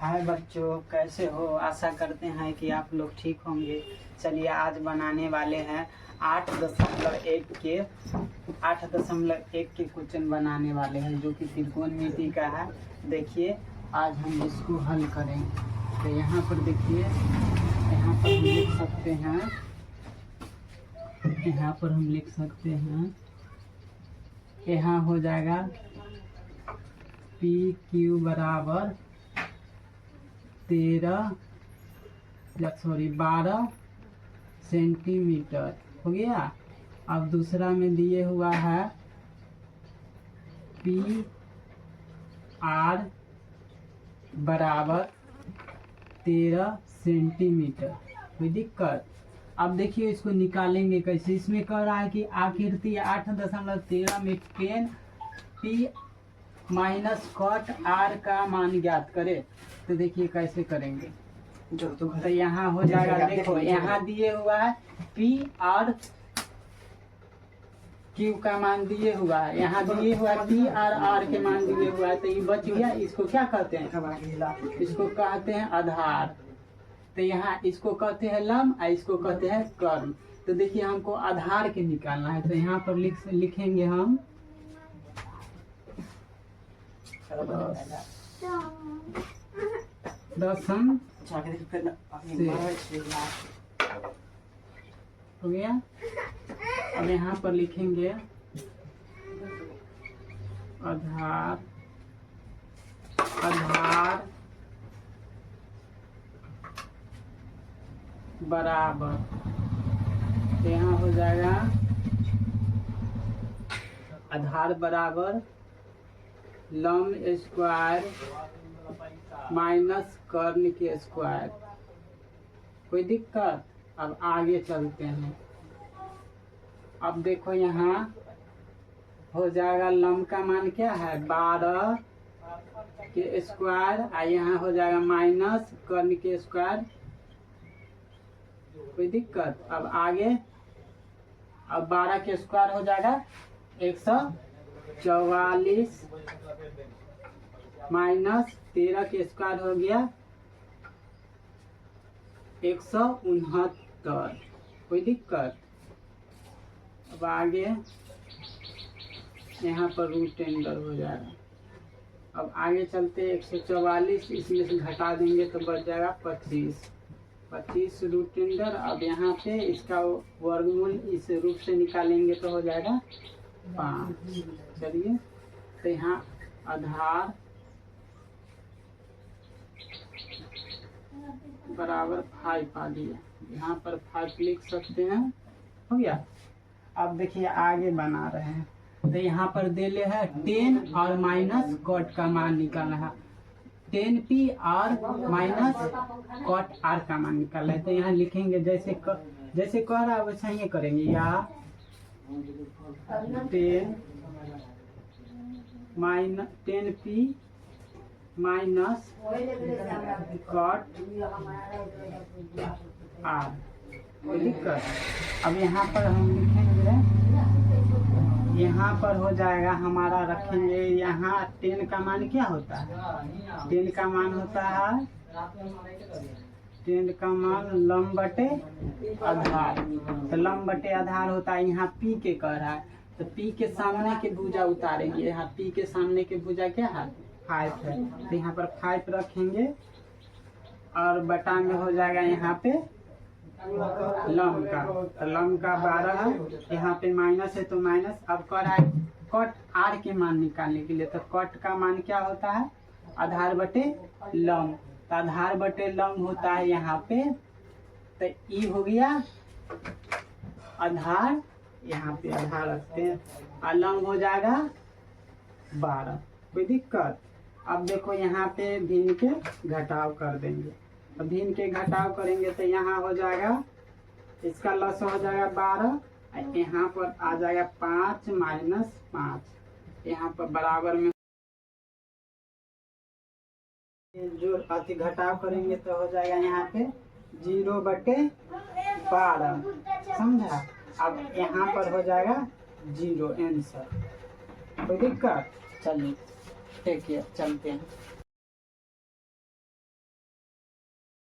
हाय बच्चों, कैसे हो? आशा करते हैं कि आप लोग ठीक होंगे। चलिए आज बनाने वाले हैं 8.1 के क्वेश्चन बनाने वाले हैं, जो कि त्रिकोणमिति का है। देखिए आज हम इसको हल करेंगे। तो यहाँ पर देखिए, यहाँ पर हम लिख सकते हैं, यहाँ हो जाएगा PQ बराबर 12 सेंटीमीटर हो गया। अब दूसरा में दिए हुआ है PR बराबर 13 सेंटीमीटर। कोई दिक्कत? अब देखिए इसको निकालेंगे कैसे। इसमें कह रहा है कि आकृति 8.13 में tan P minus cot R का मान ज्ञात करे। तो देखिए कैसे करेंगे। तो यहाँ हो जाएगा, देखो यहाँ दिए हुआ है P और Q का मान दिए हुआ है, यहाँ दिए हुआ है P और R के मान दिए हुआ है। तो ये बच गया। इसको क्या कहते हैं? इसको कहते हैं आधार। तो यहाँ इसको कहते हैं लंब और इसको कहते हैं कर्ण। तो देखिए हमको आधार के निकालना है। तो यहाँ पर लिखेंगे हम 10 हो गया। अब यहाँ पर लिखेंगे आधार बराबर, तो यहाँ हो जाएगा आधार बराबर लंब स्क्वायर माइनस कर्ण के स्क्वायर। कोई दिक्कत? अब आगे चलते हैं। अब देखो यहाँ हो जाएगा लंब का मान क्या है 12 के स्क्वायर, और यहाँ हो जाएगा माइनस कर्ण के स्क्वायर। कोई दिक्कत? अब आगे, अब 12 के स्क्वायर हो जाएगा 144 माइनस 13 के स्क्वायर हो गया 169। कोई दिक्कत? अब आगे यहाँ पर रूट टेंडर हो जाएगा। अब आगे चलते 144, इसमें से घटा देंगे तो बच जाएगा 25 रूट टेंडर। अब यहाँ पे इसका वर्गमूल इस रूप से निकालेंगे तो हो जाएगा 5। चलिए, तो यहाँ आधार बराबर 5 आ दिया। यहाँ पर 5 लिख सकते हैं। हो गया। अब देखिए आगे बना रहे हैं। तो यहाँ पर देले है 10 और माइनस कॉट का मान निकालना है। 10P और माइनस कॉट R का मान निकालना है। तो यहाँ लिखेंगे जैसे कह रहा है वैसा ही करेंगे। या 10P माइनस कॉट R। कोई दिक्कत? अब यहाँ पर हम लिखेंगे, यहाँ पर हो जाएगा हमारा, रखेंगे यहाँ 10 का मान क्या होता है? 10 का मान होता है 10 का मान लंब बटे आधार। तो लंब बटे आधार होता है। यहाँ P के कह रहा है, तो P के सामने के भुजा उतारेंगे। यहाँ P के सामने के भुजा क्या है? 5 है। तो यहाँ पर 5 रखेंगे और बटा में हो जाएगा यहाँ पे लंब का। तो लंब का 12 है, यहाँ पे माइनस है तो माइनस। अब कह रहा है कॉट R के मान निकालने के लिए। तो कॉट का मान क्या होता है? आधार बटे लंब। तो आधार बटे लंब होता है यहाँ पे, तो ई हो गया आधार। यहाँ पे आधार रखते हैं और लंब हो जाएगा 12। कोई दिक्कत? अब देखो यहाँ पे भिन्न के घटाव कर देंगे। अब भिन्न के घटाव करेंगे तो यहाँ हो जाएगा, इसका लस हो जाएगा 12, यहाँ पर आ जाएगा 5 माइनस 5। यहाँ पर बराबर में जो अति घटाव करेंगे तो हो जाएगा यहाँ पे 0/12। समझा? अब यहाँ पर हो जाएगा 0 आंसर। कोई दिक्कत? चलिए ठीक है, चलते हैं।